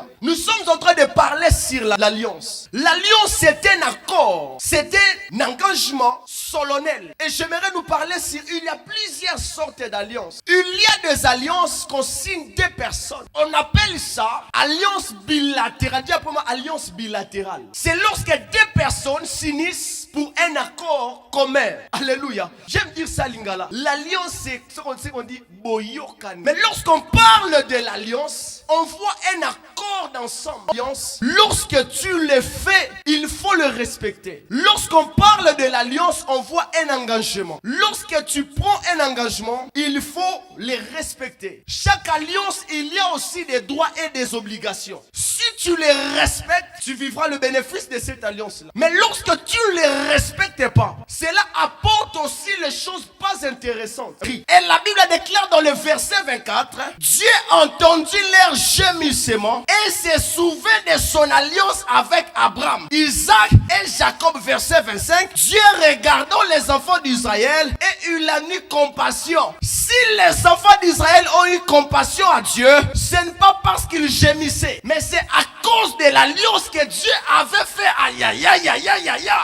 Alléluia. Nous sommes en train de parler sur l'alliance. L'alliance, c'est un accord. C'est un engagement solennel. Et j'aimerais nous parler sur, il y a plusieurs sortes d'alliances. Il y a des alliances qu'on signe deux personnes. On appelle ça alliance bilatérale. Dis pour moi, alliance bilatérale. C'est lorsque deux personnes s'unissent pour un accord commun. Alléluia. J'aime dire ça, Lingala. L'alliance, c'est ce qu'on dit boyokan. Mais lorsqu'on parle de l'alliance, on voit un accord d'ensemble. L'alliance, lorsque tu le fais, il faut le respecter. Lorsqu'on parle de l'alliance, on voit un engagement. Lorsque tu prends un engagement, il faut le respecter. Chaque alliance, il y a aussi des droits et des obligations. Si tu les respectes, tu vivras le bénéfice de cette alliance-là. Mais lorsque tu ne les respectes pas, cela apporte aussi les choses pas intéressantes. Et la Bible déclare dans le verset 24, Dieu entendit leur gémissement et se souvint de son alliance avec Abraham, Isaac et Jacob. Verset 25, Dieu regardant les enfants d'Israël et il a eu compassion. Si les enfants d'Israël ont eu compassion à Dieu, ce n'est pas parce qu'ils gémissaient, mais c'est à cause de l'alliance que Dieu avait fait. Aïe aïe aïe aïe aïe aïe aïe.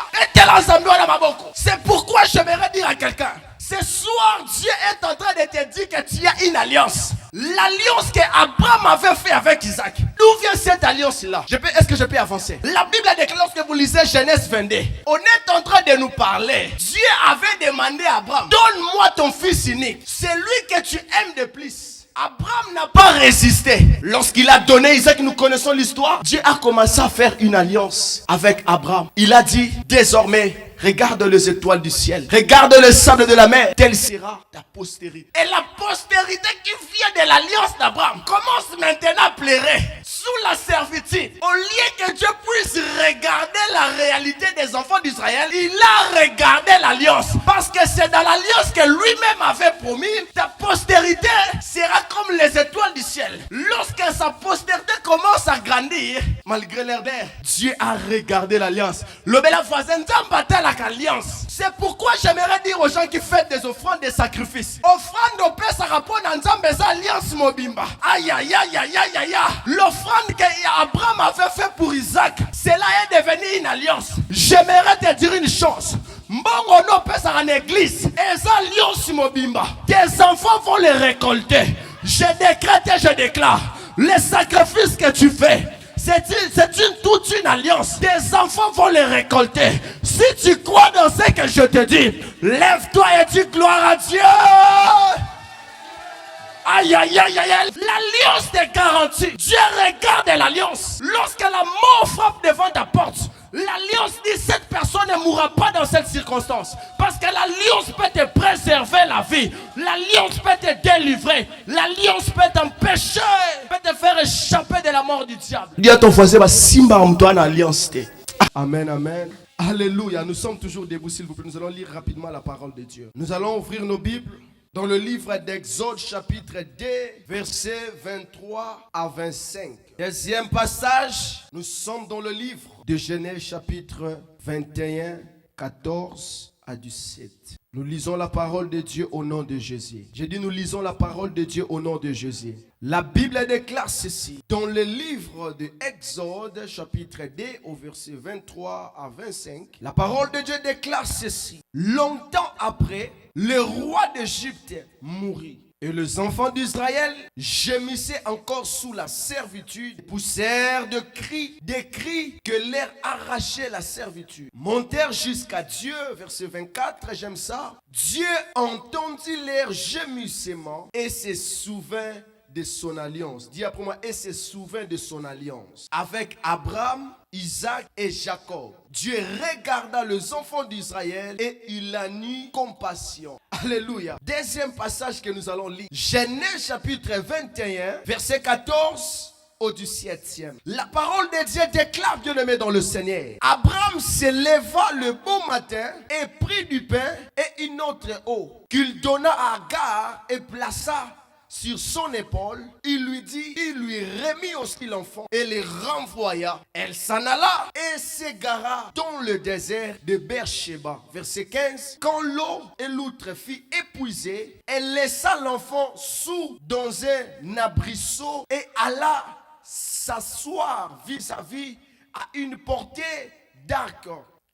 C'est pourquoi j'aimerais dire à quelqu'un, ce soir Dieu est en train de te dire que tu as une alliance. L'alliance qu'Abraham avait fait avec Isaac. D'où vient cette alliance-là? Est-ce que je peux avancer? La Bible déclare, lorsque vous lisez Genèse 22, on est en train de nous parler. Dieu avait demandé à Abraham, donne-moi ton fils unique, celui que tu aimes de plus. Abraham n'a pas résisté. Lorsqu'il a donné Isaac, nous connaissons l'histoire. Dieu a commencé à faire une alliance avec Abraham. Il a dit, désormais, regarde les étoiles du ciel. Regarde le sable de la mer. Telle sera ta postérité. Et la postérité qui vient de l'alliance d'Abraham commence maintenant à pleurer sous la servitude. Au lieu que Dieu puisse regarder la réalité des enfants d'Israël, il a regardé l'alliance. Parce que c'est dans l'alliance que lui-même avait promis, ta postérité sera comme les étoiles du ciel. Lorsque sa postérité commence à grandir, malgré l'air d'air, Dieu a regardé l'alliance. Le bel voisin d'embattre l'alliance. C'est pourquoi j'aimerais dire aux gens qui font des offrandes, des sacrifices. Offrande au Père, ça répond dans une alliance mobimba. Aïe aïe aïe aïe aïe aïe. L'offrande qu'Abraham avait fait pour Isaac, cela est devenu une alliance. J'aimerais te dire une chose. Mbongo no pesa en église. Et alliance mobimba. Tes enfants vont les récolter. Je décrète et je déclare. Les sacrifices que tu fais, c'est toute une alliance. Tes enfants vont les récolter. Si tu crois dans ce que je te dis, lève-toi et dis gloire à Dieu. Aïe aïe aïe aïe. L'alliance te garantit. Dieu regarde l'alliance. Lorsque la mort frappe devant ta porte, l'alliance dit cette personne ne mourra pas dans cette circonstance. Parce que l'alliance peut te préserver la vie. L'alliance peut te délivrer. L'alliance peut t'empêcher. Peut te faire échapper de la mort du diable. Dis à ton voisin, Simba Mtoine alliance. Amen, amen. Alléluia. Nous sommes toujours debout, s'il vous plaît. Nous allons lire rapidement la parole de Dieu. Nous allons ouvrir nos Bibles dans le livre d'Exode, chapitre 2, versets 23 à 25. Deuxième passage, nous sommes dans le livre de Genèse, chapitre 21, 14 à 17. Nous lisons la parole de Dieu au nom de Jésus. J'ai dit nous lisons la parole de Dieu au nom de Jésus. La Bible déclare ceci. Dans le livre de Exode, chapitre 2, au verset 23 à 25, la parole de Dieu déclare ceci. Longtemps après, le roi d'Égypte mourut. Et les enfants d'Israël gémissaient encore sous la servitude, poussèrent des cris que leur arrachait la servitude. Montèrent jusqu'à Dieu, verset 24, j'aime ça. Dieu entendit leur gémissement et se souvint de son alliance. Dis après moi, et se souvint de son alliance avec Abraham, Isaac et Jacob. Dieu regarda les enfants d'Israël et il a eu compassion. Alléluia. Deuxième passage que nous allons lire. Genèse chapitre 21, verset 14 au 17e. La parole de Dieu déclare, bien-aimé dans le Seigneur. Abraham se leva le bon matin et prit du pain et une autre eau qu'il donna à Agar et plaça sur son épaule. Il lui remit aussi l'enfant et les renvoya. Elle s'en alla et s'égara dans le désert de Beersheba. Verset 15. Quand l'eau et l'outre fut épuisée, elle laissa l'enfant dans un abrisseau et alla s'asseoir vis-à-vis à une portée d'arc.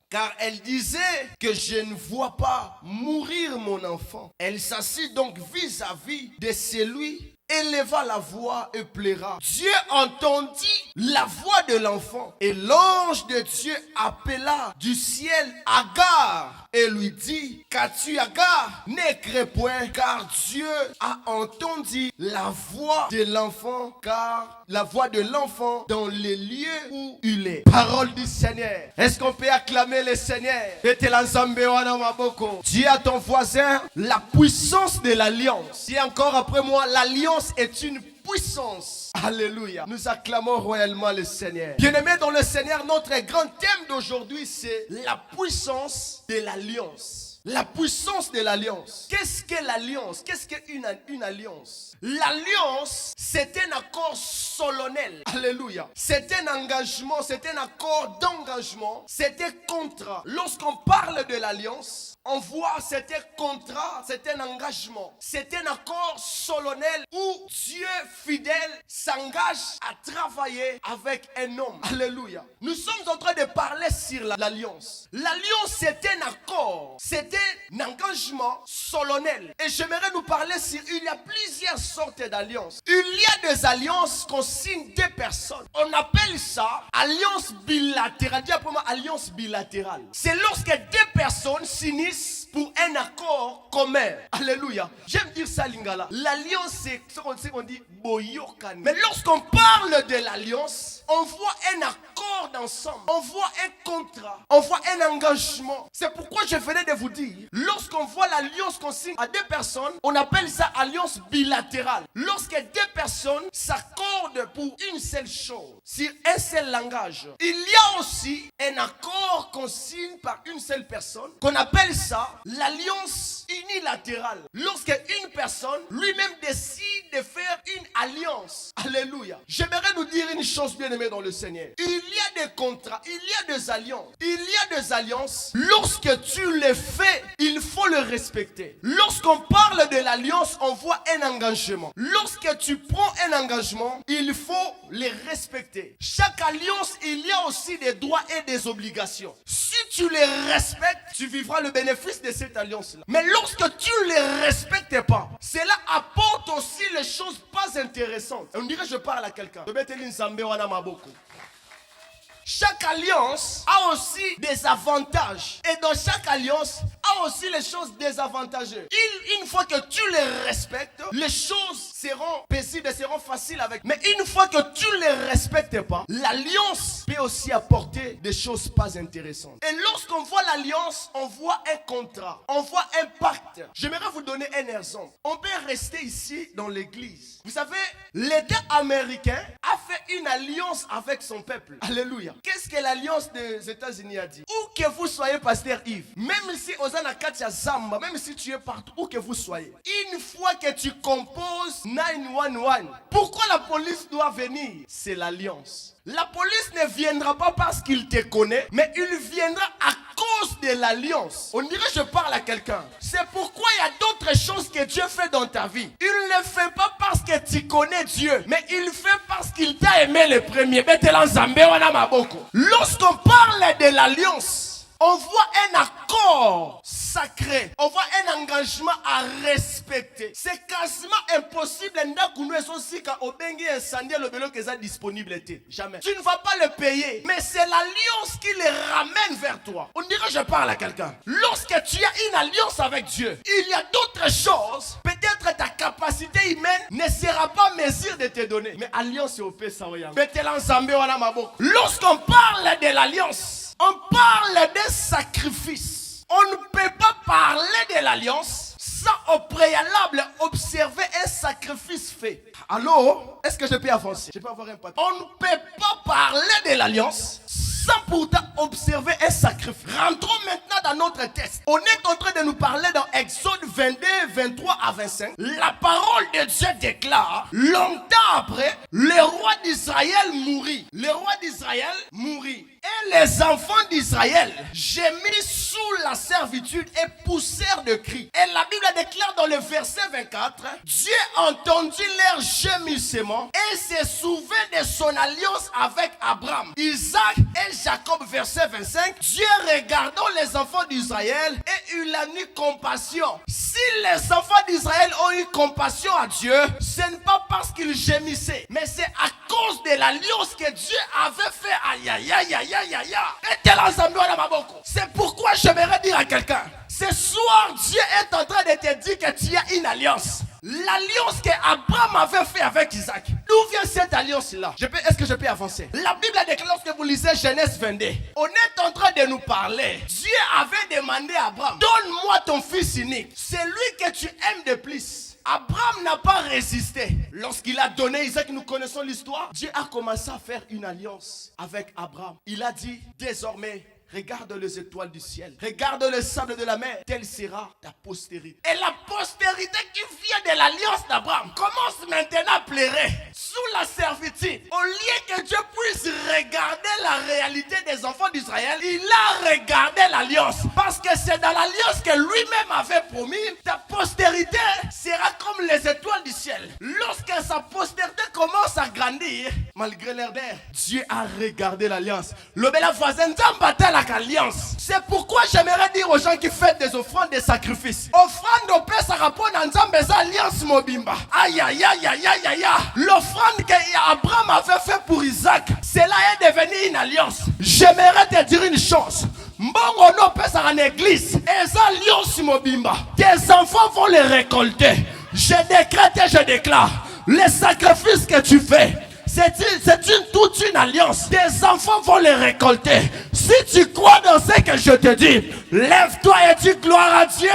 Car elle disait que je ne vois pas mourir mon enfant. Elle s'assit donc vis-à-vis de celui, éleva la voix et pleura. Dieu entendit la voix de l'enfant et l'ange de Dieu appela du ciel Agar et lui dit: qu'as-tu, Agar? Ne crains point, car Dieu a entendu la voix de l'enfant, car la voix de l'enfant dans les lieux où il est. Parole du Seigneur. Est-ce qu'on peut acclamer le Seigneur? Dis à ton voisin la puissance de l'alliance. Dis encore après moi, l'alliance est une puissance. Alléluia. Nous acclamons royalement le Seigneur. Bien-aimés dans le Seigneur, notre grand thème d'aujourd'hui, c'est la puissance de l'alliance. La puissance de l'alliance. Qu'est-ce que l'alliance? Qu'est-ce qu'une alliance? L'alliance, c'est un accord solennel. Alléluia. C'est un engagement, c'est un accord d'engagement, c'est un contrat. Lorsqu'on parle de l'alliance, on voit c'est un contrat, c'est un engagement, c'est un accord solennel où Dieu fidèle s'engage à travailler avec un homme. Alléluia. Nous sommes en train de parler sur l'alliance. L'alliance, c'est un accord, c'est un engagement solennel. Et j'aimerais nous parler sur, il y a plusieurs sortes d'alliances. Il y a des alliances qu'on signe deux personnes. On appelle ça alliance bilatérale. Dis après moi, alliance bilatérale. C'est lorsque deux personnes s'unissent pour un accord commun. Alléluia. J'aime dire ça, Lingala. L'alliance, c'est ce qu'on dit boyokan. Mais lorsqu'on parle de l'alliance, on voit un accord d'ensemble. On voit un contrat. On voit un engagement. C'est pourquoi je venais de vous dire, lorsqu'on voit l'alliance qu'on signe à deux personnes, on appelle ça alliance bilatérale. Lorsque deux personnes s'accordent pour une seule chose, sur un seul langage, il y a aussi un accord qu'on signe par une seule personne, qu'on appelle ça l'alliance unilatérale. Lorsque une personne lui-même décide de faire une alliance. Alléluia. J'aimerais nous dire une chose, bien-aimés dans le Seigneur. Il y a des contrats, il y a des alliances. Il y a des alliances. Lorsque tu les fais, il faut le respecter. Lorsqu'on parle de l'alliance, on voit un engagement. Lorsque tu prends un engagement, il faut les respecter. Chaque alliance, il y a aussi des droits et des obligations. Si tu les respectes, tu vivras le bénéfice de cette alliance-là. Mais lorsque tu ne les respectes pas, cela apporte aussi les choses pas intéressantes. On dirait que je parle à quelqu'un. Chaque alliance a aussi des avantages. Et dans chaque alliance, a aussi les choses désavantageuses. Une fois que tu les respectes, les choses seront paisibles, seront faciles avec. Mais une fois que tu ne les respectes pas, l'alliance peut aussi apporter des choses pas intéressantes. Et lorsqu'on voit l'alliance, on voit un contrat, on voit un pacte. J'aimerais vous donner un exemple. On peut rester ici dans l'église. Vous savez, l'État américain a fait une alliance avec son peuple. Alléluia. Qu'est-ce que l'alliance des États-Unis a dit? Où que vous soyez, pasteur Yves, même si Ozana Katia Zamba, même si tu es partout, où que vous soyez, une fois que tu composes 911, pourquoi la police doit venir? C'est l'alliance. La police ne viendra pas parce qu'il te connaît, mais il viendra à cause de l'alliance. On dirait que je parle à quelqu'un. C'est pourquoi il y a d'autres choses que Dieu fait dans ta vie. Il ne le fait pas parce que tu connais Dieu, mais il le fait parce qu'il t'a aimé le premier. Lorsqu'on parle de l'alliance, on voit un accord sacré. On voit un engagement à respecter. C'est quasiment impossible disponible. Jamais. Tu ne vas pas le payer. Mais c'est l'alliance qui les ramène vers toi. On dirait que je parle à quelqu'un. Lorsque tu as une alliance avec Dieu, il y a d'autres choses. Peut-être ta capacité humaine ne sera pas en mesure de te donner. Mais alliance, c'est au pays. Lorsqu'on parle de l'alliance, on parle de sacrifice. On ne peut pas parler de l'alliance sans au préalable observer un sacrifice fait. Alors, est-ce que je peux avancer? Je peux avoir un papier. On ne peut pas parler de l'alliance sans pourtant observer un sacrifice. Rentrons maintenant dans notre texte. On est en train de nous parler dans Exode 22, 23 à 25. La parole de Dieu déclare, longtemps après, le roi d'Israël mourit. Le roi d'Israël mourit. Et les enfants d'Israël gémirent sous la servitude et poussèrent de cris. Et la Bible déclare dans le verset 24, Dieu entendit leur gémissement et se souvint de son alliance avec Abraham, Isaac et Jacob. Verset 25, Dieu regardant les enfants d'Israël et eut la nuit compassion. Si les enfants d'Israël ont eu compassion à Dieu, ce n'est pas parce qu'ils gémissaient, mais c'est à cause de l'alliance que Dieu avait fait. Aïe, aïe, aïe, aïe, aïe, aïe. C'est pourquoi j'aimerais dire à quelqu'un, ce soir, Dieu est en train de te dire que tu as une alliance. L'alliance qu'Abraham avait fait avec Isaac. D'où vient cette alliance-là? Est-ce que je peux avancer? La Bible déclare, lorsque vous lisez Genèse 22, on est en train de nous parler. Dieu avait demandé à Abraham, donne-moi ton fils unique, celui que tu aimes de plus. Abraham n'a pas résisté. Lorsqu'il a donné Isaac, nous connaissons l'histoire. Dieu a commencé à faire une alliance avec Abraham. Il a dit, désormais, regarde les étoiles du ciel, regarde le sable de la mer, telle sera ta postérité. Et la postérité qui vient de l'alliance d'Abraham commence maintenant à pleurer sous la servitude. Au lieu que Dieu puisse regarder la réalité des enfants d'Israël, il a regardé l'alliance. Parce que c'est dans l'alliance que lui-même avait promis, ta postérité sera comme les étoiles du ciel. Lorsque sa postérité commence à grandir, malgré l'air d'air, Dieu a regardé l'alliance. Le bel voisin alliance. C'est pourquoi j'aimerais dire aux gens qui font des offrandes, des sacrifices. Offrande au Père, ça répond à une alliance mobimba. Aïe, aïe, aïe, aïe, aïe, aïe. L'offrande qu'Abraham avait fait pour Isaac, cela est devenu une alliance. J'aimerais te dire une chose. Mbongo no pesa en église. Et alliance mobimba. Tes enfants vont les récolter. Je décrète et je déclare. Les sacrifices que tu fais, c'est toute une alliance. Tes enfants vont les récolter. Si tu crois dans ce que je te dis, lève-toi et dis gloire à Dieu.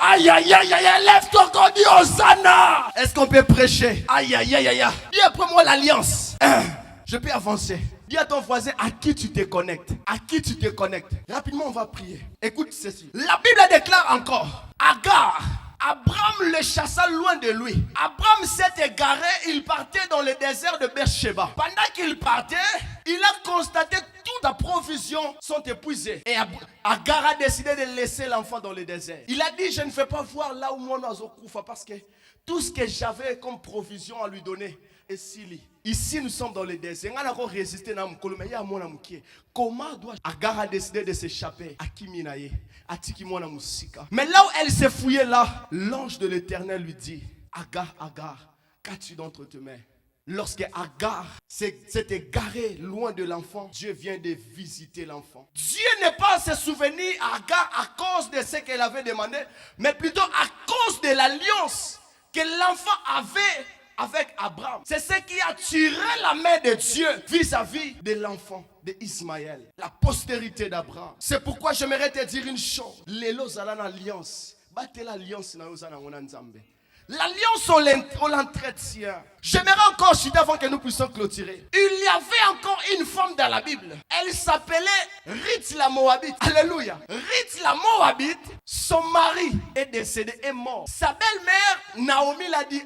Aïe, aïe, aïe, aïe, lève-toi quand on dit Hosanna. Est-ce qu'on peut prêcher? Aïe, aïe, aïe, aïe. Dis après moi l'alliance. Je peux avancer. Dis à ton voisin à qui tu te connectes. À qui tu te connectes. Rapidement, on va prier. Écoute ceci. La Bible déclare encore. Agar. Abraham le chassa loin de lui. Abraham s'est égaré, il partait dans le désert de Beersheba. Pendant qu'il partait, il a constaté toute la provision sont épuisées. Et Agar a décidé de laisser l'enfant dans le désert. Il a dit, je ne vais pas voir là où mon oiseau coufa parce que tout ce que j'avais comme provision à lui donner est Sili. Ici, nous sommes dans le désert. On a encore résisté dans mon comment doit Agar a décidé de s'échapper à Kiminaye, à Tikimona Musika. Mais là où elle s'est fouillée là, l'ange de l'Éternel lui dit, Agar, Agar, qu'as-tu d'entre tes mains? Lorsque Agar s'est égaré loin de l'enfant, Dieu vient de visiter l'enfant. Dieu n'est pas à se souvenir à Agar à cause de ce qu'elle avait demandé, mais plutôt à cause de l'alliance que l'enfant avait avec Abraham. C'est ce qui a tiré la main de Dieu vis-à-vis de l'enfant d'Ismaël, la postérité d'Abraham. C'est pourquoi j'aimerais te dire une chose. L'élo zalan alliance. Battez l'alliance na ozana nzambe. L'alliance, on l'entretient. J'aimerais encore citer avant que nous puissions clôturer. Il y avait encore une femme dans la Bible. Elle s'appelait Ruth la Moabite. Alléluia. Ruth la Moabite, son mari est décédé, est mort. Sa belle-mère, Naomi, l'a dit,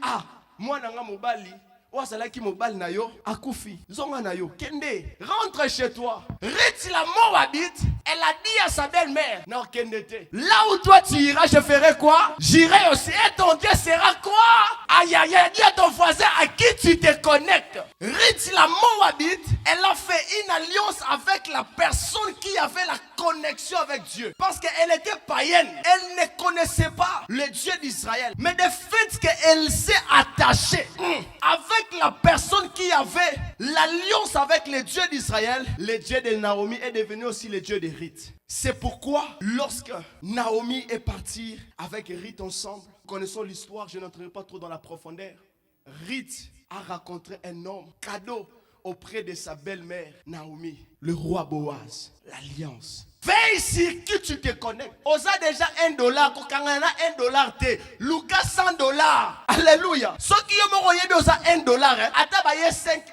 moi, nanga mobali. Wasalaki mobali na yo akufi zonga na yo kende rentre chez toi. Ruth la Moabite, elle a dit à sa belle-mère non kendete, là où toi tu iras je ferai quoi? J'irai aussi et ton Dieu sera quoi? Aïe aïe aïe, dis à ton voisin à qui tu te connectes. Ruth la Moabite, elle a fait une alliance avec la personne qui avait la connexion avec Dieu parce qu'elle était païenne, elle ne connaissait pas le Dieu d'Israël, mais de fait qu'elle s'est attachée avec la personne qui avait l'alliance avec le Dieu d'Israël, le Dieu de Naomi est devenu aussi le Dieu de Ruth. C'est pourquoi lorsque Naomi est partie avec Ruth ensemble, connaissons l'histoire, je n'entrerai pas trop dans la profondeur. Ruth a rencontré un homme cadeau auprès de sa belle-mère Naomi, le roi Boaz, l'alliance. Veille sur qui tu te connectes. Osa déjà $1. Quand on a $1, Lucas $100. Alléluia. Ceux qui ont envoyé osa $1, atabaye 5.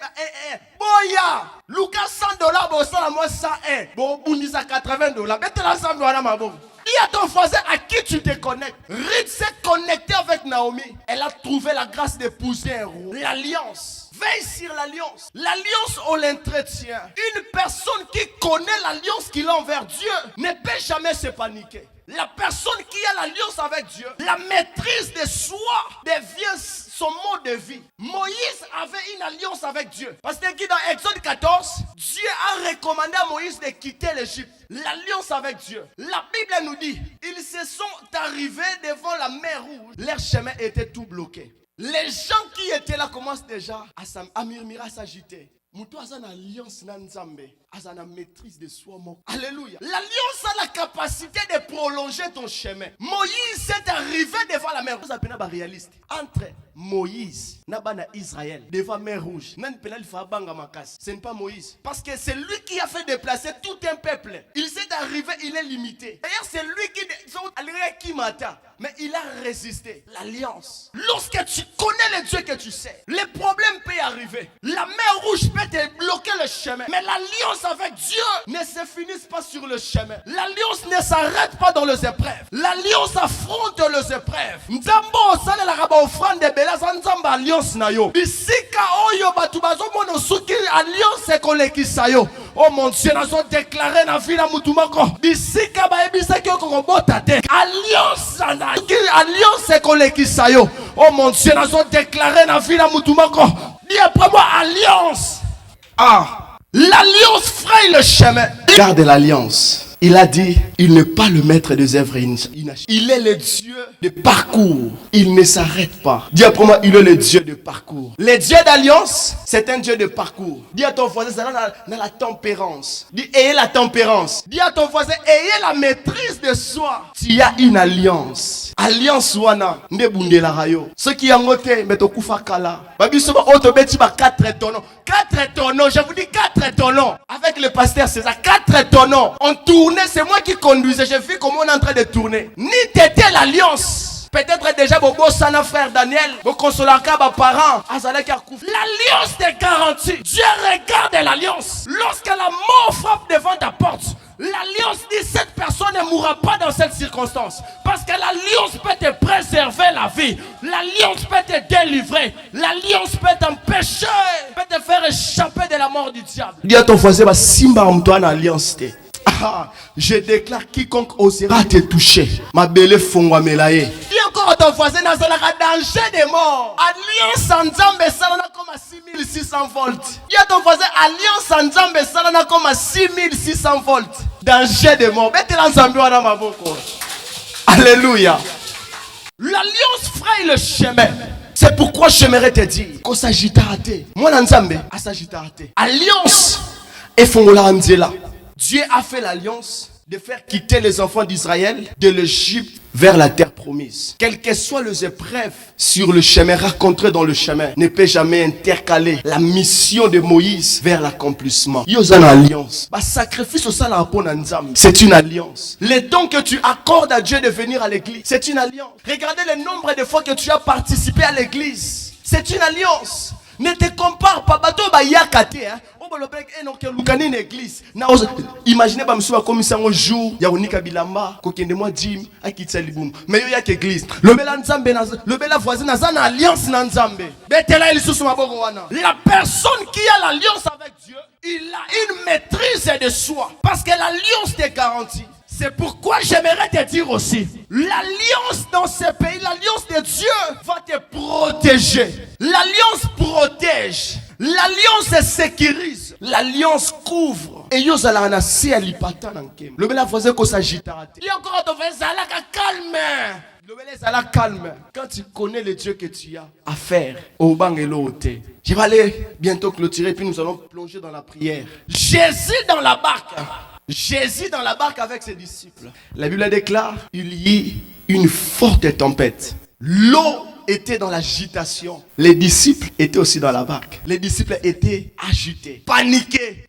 Boya. Lucas $100, bosa la moi 101. Bon, bundisa $80. Bête l'ensemble à ma bombe. Dis à ton voisin à qui tu te connectes. Ruth s'est connectée avec Naomi. Elle a trouvé la grâce d'épouser un roi. L'alliance. Veille sur l'alliance. L'alliance, on l'entretient. Une personne qui connaît l'alliance qu'il a envers Dieu ne peut jamais se paniquer. La personne qui a l'alliance avec Dieu, la maîtrise de soi devient son mode de vie. Moïse avait une alliance avec Dieu. Parce que dans Exode 14, Dieu a recommandé à Moïse de quitter l'Égypte. L'alliance avec Dieu. La Bible nous dit, ils se sont arrivés devant la mer Rouge. Leur chemin était tout bloqué. Les gens qui étaient là commencent déjà à murmurer, à s'agiter. Moutou a une alliance na Nzambe, a une maîtrise de soi. Alléluia. L'alliance a la capacité de prolonger ton chemin. Moïse est arrivé devant la mer. Vous appelez ça réaliste. Entre Moïse et Israël devant la mer Rouge, ce n'est pas Moïse. Parce que c'est lui qui a fait déplacer tout un peuple. Il s'est arrivé, il est limité. D'ailleurs, c'est lui qui m'attend. Mais il a résisté. L'alliance. Lorsque tu connais le Dieu que tu sais, les problèmes peuvent arriver. La mer Rouge peut te bloquer le chemin. Mais l'alliance avec Dieu ne se finit pas sur le chemin. L'alliance ne s'arrête pas dans les épreuves. L'alliance affronte les épreuves. Nzambo sale la raba offrande de bela nzamba alliance na yo. Bisika oyo batu bazomono suki alliance kolekisa yo. Oh mon Dieu, nous avons déclaré na vie na mutumako. Bisika ba ebisa ki okobota te. Alliance na alliance kolekisa yo. Oh mon Dieu, nous avons déclaré na vie na mutumako. Dis après moi alliance. L'alliance fraye le chemin. Garde l'alliance. Il a dit, il n'est pas le maître des œuvres inachevées. Il est le Dieu de parcours. Il ne s'arrête pas. Dis après moi, il est le Dieu de parcours. Le Dieu d'alliance, c'est un Dieu de parcours. Dis à ton voisin, c'est dans la tempérance. Dis, ayez la tempérance. Dis à ton voisin, ayez la maîtrise de soi. Tu as une alliance. Alliance wana, ndebunde la rayo. Ce qui a ngoté, mais to kufa kala. Babi soba auto beti ba 4 tonneaux. 4 tonneaux, je vous dis 4 tonneaux. Avec le pasteur César, 4 tonneaux. On tournait, c'est moi qui conduisais. J'ai vu comment on est en train de tourner. Ni t'étais l'alliance. Peut-être déjà Bobo Sana frère Daniel, vos consolaka ba parents, l'alliance te garantit. Dieu regarde l'alliance. Lorsque la mort frappe devant ta porte, l'alliance dit cette personne ne mourra pas dans cette circonstance. Parce que l'alliance peut te préserver la vie. L'alliance peut te délivrer. L'alliance peut t'empêcher, peut te faire échapper de la mort du diable. Dis à ton voisin, Simba Antoine alliance te. Je déclare quiconque osera te toucher. Ma belle fongwa melaye. Dis encore à ton voisin, dans un danger de mort. Alliance en Nzambe salana comme à 6600 volts. Dis à ton voisin, alliance en Nzambe salana comme à 6600 volts. Danger de mort. Mettez l'Nzambe dans ma bouche. Alléluia. L'alliance fraye le chemin. C'est pourquoi j'aimerais te dire qu'on s'agit d'arrêter. Moi, Nzambe, à s'agit d'arrêter. Alliance et fongola Anzela. Dieu a fait l'alliance de faire quitter les enfants d'Israël de l'Égypte vers la terre promise. Quelles que soient les épreuves sur le chemin, rencontrées dans le chemin, ne peut jamais intercaler la mission de Moïse vers l'accomplissement. Il y a une alliance. Sacrifice au sein c'est une alliance. Les dons que tu accordes à Dieu de venir à l'église, c'est une alliance. Regardez le nombre de fois que tu as participé à l'église. C'est une alliance. Ne te compare pas. Bato ba yakate hein. Une église. Imaginez pas monsieur comme ça un jour, il y a unika bilamba, kokende moi dim, akitsa libum. Mais il y a qu'église. Le bela nzambe na le bela voisin na za na alliance na nzambe. Betela il sous maboko wana. La personne qui a l'alliance avec Dieu, il a une maîtrise de soi parce que l'alliance te garantit. C'est pourquoi j'aimerais te dire aussi, l'alliance dans ce pays, l'alliance de Dieu va te protéger. L'alliance protège. L'alliance sécurise. L'alliance couvre. Et yo zala na si alipata nankem. Le bela voisin ko s'agita. Il y a encore ton frère zala calme. Le bela zala calme. Quand tu connais le Dieu que tu as à faire au bangelo te. Je vais aller bientôt clôturer puis nous allons plonger dans la prière. Jésus dans la barque. Jésus dans la barque avec ses disciples. La Bible déclare, il y eut une forte tempête. L'eau était dans l'agitation. Les disciples étaient aussi dans la barque. Les disciples étaient agités, paniqués,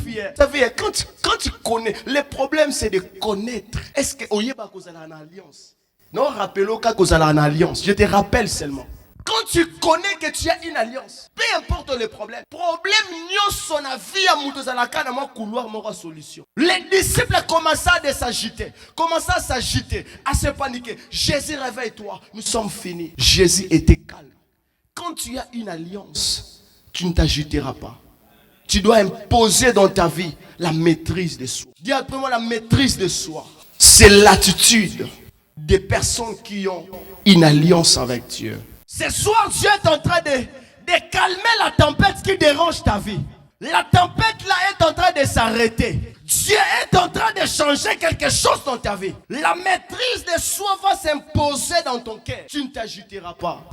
fiers. Vous savez, quand tu connais, le problème c'est de connaître. Est-ce que Oyeba kozala en alliance? Non, rappelons qu'à kozala en alliance. Je te rappelle seulement. Quand tu connais que tu as une alliance, peu importe le problème, son avis à moutozalaka dans mon couloir, mon solution. Les disciples commençaient à s'agiter, à se paniquer. Jésus, réveille-toi, nous sommes finis. Jésus était calme. Quand tu as une alliance, tu ne t'agiteras pas. Tu dois imposer dans ta vie la maîtrise de soi. Dis après moi la maîtrise de soi. C'est l'attitude des personnes qui ont une alliance avec Dieu. Ce soir, Dieu est en train de calmer la tempête qui dérange ta vie. La tempête là est en train de s'arrêter. Dieu est en train de changer quelque chose dans ta vie. La maîtrise de soi va s'imposer dans ton cœur. Tu ne t'agiteras pas.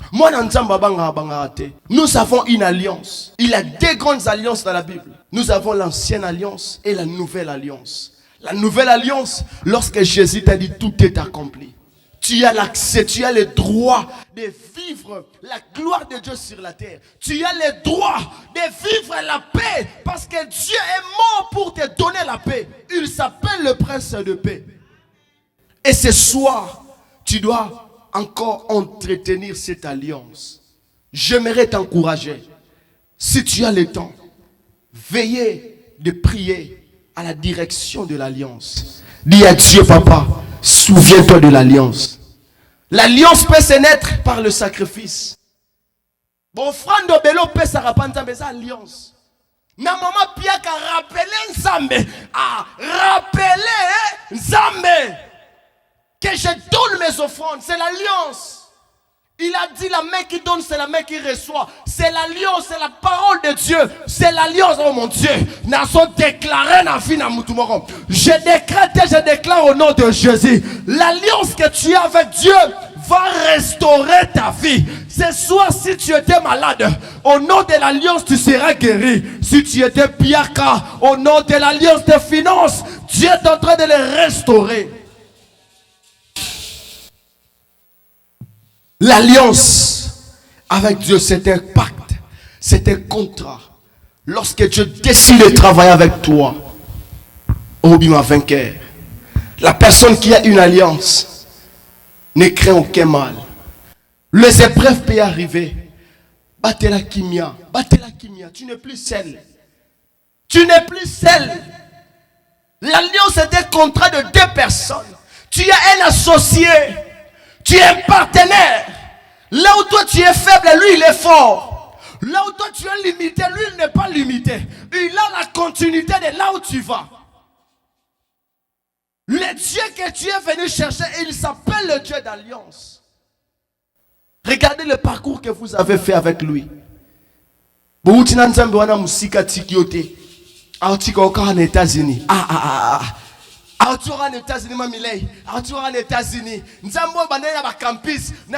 Nous avons une alliance. Il y a deux grandes alliances dans la Bible. Nous avons l'ancienne alliance et la nouvelle alliance. La nouvelle alliance, lorsque Jésus t'a dit tout est accompli. Tu as l'accès, tu as le droit de vivre la gloire de Dieu sur la terre. Tu as le droit de vivre la paix parce que Dieu est mort pour te donner la paix. Il s'appelle le prince de paix. Et ce soir, tu dois encore entretenir cette alliance. J'aimerais t'encourager, si tu as le temps, veillez de prier à la direction de l'alliance. Dis à Dieu, papa, souviens-toi de l'alliance. L'alliance peut se naître par le sacrifice. Bon, frère de Bello peut se rapenter mais ça alliance. Na maman Pia qui a rappelé Nzambe, Nzambe que je donne mes offrandes, c'est l'alliance. Il a dit la main qui donne, c'est la main qui reçoit. C'est l'alliance, c'est la parole de Dieu. C'est l'alliance, oh mon Dieu. Je décrète et je déclare au nom de Jésus. L'alliance que tu as avec Dieu va restaurer ta vie. Ce soir, si tu étais malade, au nom de l'alliance, tu seras guéri. Si tu étais piaka, au nom de l'alliance des finances, Dieu est en train de les restaurer. L'alliance avec Dieu, c'est un pacte, c'est un contrat. Lorsque Dieu décide de travailler avec toi, oh bien vainqueur, la personne qui a une alliance ne craint aucun mal. Les épreuves peuvent arriver. Battez la kimia, tu n'es plus seul. Tu n'es plus seul. L'alliance est un contrat de deux personnes. Tu as un associé. Tu es un partenaire. Là où toi tu es faible, lui il est fort. Là où toi tu es limité, lui il n'est pas limité. Il a la continuité de là où tu vas. Le Dieu que tu es venu chercher, il s'appelle le Dieu d'alliance. Regardez le parcours que vous avez fait avec lui. États-Unis. Tu auras les États-Unis, Mamilei. Tu auras les États-Unis. Nous avons campus.